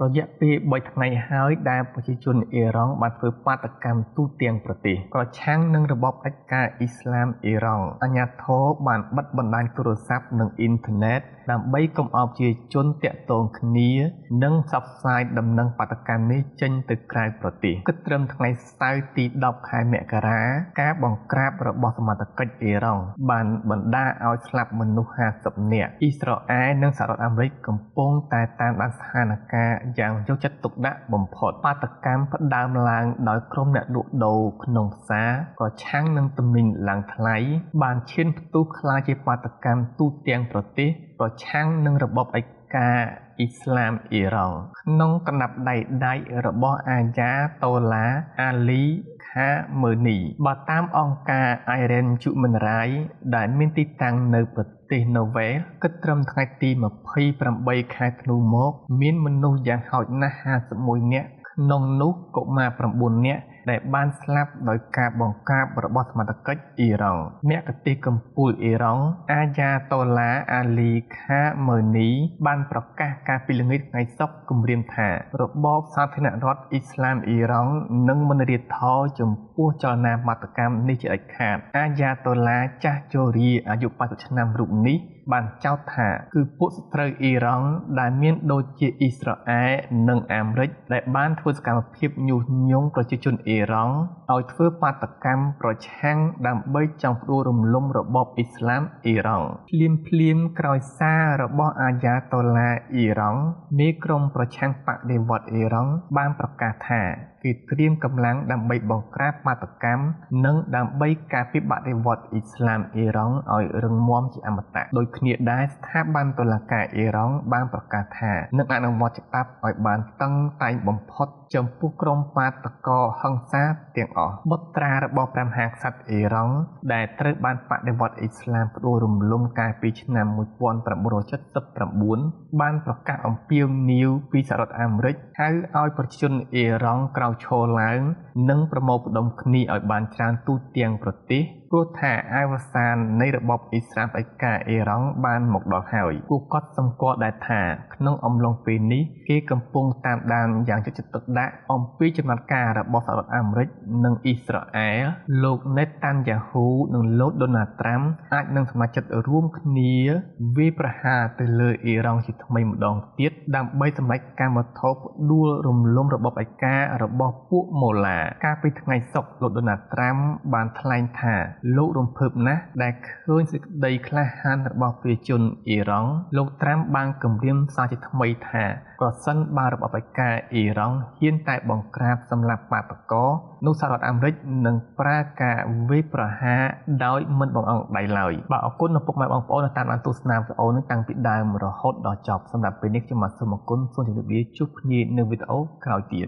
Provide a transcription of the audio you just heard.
រយៈពេល3ថ្ងៃហើយដែលប្រជាជនអ៊ីរ៉ង់បានធ្វើបាតកម្មទូទាំងប្រទេសប្រឆាំងនឹងរបបផ្ដាច់ការអ៊ីស្លាមអ៊ីរ៉ង់អាជ្ញាធរបានបិទបណ្ដាញទូរស័ព្ទនិងអ៊ីនធឺណិតដើម្បីកុំឲ្យប្រជាជនទាក់ទងគ្នានិងផ្សព្វផ្សាយដំណឹងបាតកម្មនេះចេញទៅក្រៅប្រទេសគិតត្រឹមថ្ងៃសៅរ៍ទី10ខែមករាការបង្ក្រាបរបស់សមត្ថកិច្ចអ៊ីរ៉ង់បានបណ្ដាលឲ្យស្លាប់មនុស្ស50នាក់អ៊ីស្រាអែលនិងសហរដ្ឋអាមេរិកកំពុងតែតាមដានស្ថានភាពយ៉ាងយកចិត្តទុកដាក់បំផុតបាតកម្មផ្ដើមឡើងដោយក្រុមអ្នកលក់ដូរក្នុងផ្សារប្រឆាំងនឹងទំនិញឡើងថ្លៃបានឈានផ្ទុះក្លាយជាបាតកម្មទូទាំងប្រទេសប្រឆាំងនឹងរបបឯកាអ៊ីស្លាមអ៊ីរ៉ង់ក្នុងកណ្ដាប់ដៃដាច់របស់អាយ៉ាតូឡាអាលីខាមើនីបើតាមអង្គការ Iran Human Rights ដែលមានទីតាំងនៅប្រទេសនូវែលគិតត្រឹមថ្ងៃទី28ខែធ្នូមកមានមនុស្សយ៉ាងហោចណាស់51នាក់ក្នុងនោះកុមារ9នាក់ដែលបានស្លាប់ដោយការបង្ក្រាបរបស់សមត្ថកិច្ចអ៊ីរ៉ង់មគ្គុទ្ទេសក៍កំពូលអ៊ីរ៉ង់អាយ៉ាតូឡាអាលីខាមើនីបានប្រកាសកាលពីល្ងាចថ្ងៃសុក្រគម្រាមថារបបសាធារណរដ្ឋអ៊ីស្លាមអ៊ីរ៉ង់នឹងមិនរៀបថយចំពោះចលនាបាតកម្មនេះជាដាច់ខាតអាយ៉ាតូឡាចាស់ជរាអាយុ80ឆ្នាំរូបនេះបានចោទថាគឺពួកសត្រូវអ៊ីរ៉ង់ដែលមានដូចជាអ៊ីស្រាអែលនិងអាមេរិកដែលបានធ្វើសកម្មភាពញុះញង់ប្រជាជនអ៊ីរ៉ង់ឲ្យធ្វើបាតកម្មប្រឆាំងដើម្បីចង់ផ្ដួលរំលំរបបអ៊ីស្លាមអ៊ីរ៉ង់ភ្លាមក្រោយសាររបស់អាយ៉ាតូឡាអ៊ីរ៉ង់មេក្រុមប្រឆាំងបដិវត្តន៍អ៊ីរ៉ង់បានប្រកាសថាគេត្រៀមកម្លាំងដើម្បីបង្ក្រាបបាតកម្មនិងដើម្បីការពារបដិវត្តន៍អ៊ីស្លាមអ៊ីរ៉ង់ឲ្យរឹងមាំជាអមតៈដោយគ្នាដែរស្ថាប័នតុលាការអ៊ីរ៉ង់បានប្រកាសថានឹងអនុវត្តច្បាប់ឲ្យបានតឹងតែងបំផុតចំពោះក្រុមបាតកោហិង្សាទាំងអស់បុត្រារបស់ព្រះមហាក្សត្រអ៊ីរ៉ង់ដែលត្រូវបានបដិវត្តន៍អ៊ីស្លាមផ្ដួលរំលំកាលពីឆ្នាំ1979បានប្រកាសអំពាវនាវពីសហរដ្ឋអាមេរិកហៅឲ្យប្រជាជនអ៊ីរ៉ង់ក្រោកឈរឡើងនិងប្រមូលផ្ដុំគ្នាឲ្យបានច្រើនទូទាំងប្រទេសព្រោះថាអវសាននៃរបបអ៊ីស្លាមឯកាអ៊ីរ៉ង់បានមកដល់ហើយពួកគាត់សម្គាល់ដែរថាក្នុងអំឡុងពេលនេះគេកំពុងតាមដានយ៉ាងយកចិត្តទុកដាក់អំពីចំណាត់ការរបស់សហរដ្ឋអាមេរិកនិងអ៊ីស្រាអែលលោកណេតាន់យ៉ាហ៊ូនិងលោកដូណាល់ត្រាំអាចនឹងសម្រេចចិត្តរួមគ្នាវាយប្រហារទៅលើអ៊ីរ៉ង់ជាថ្មីម្ដងទៀតដើម្បីសម្រេចកម្មវិធីផ្ដួលរំលំរបបឯការបស់ពួកម៉ូឡាកាលពីថ្ងៃសុក្រលោកដូណាល់ត្រាំបានថ្លែងថាលោករំភើបណាស់ដែលឃើញសេចក្តីក្លាហានរបស់ប្រជាជនអ៊ីរ៉ង់លោកត្រាំបានគម្រាមសារជាថ្មីថាប្រសិនបើរបបឯកាអ៊ីរ៉ង់ហ៊ានតែបង្ក្រាបសម្លាប់បាតកោនោះសហរដ្ឋអាមេរិកនឹងប្រើការវាយប្រហារដោយមិនបង្អង់ដៃឡើយបាទអរគុណដល់ពុកម៉ែបងប្អូនដែលតាមដានទស្សនាវីដេអូនេះតាំងពីដើមរហូតដល់ចប់សម្រាប់ពេលនេះខ្ញុំបាទសូមអរគុណសូមជម្រាបលាជួបគ្នានៅវីដេអូក្រោយទៀត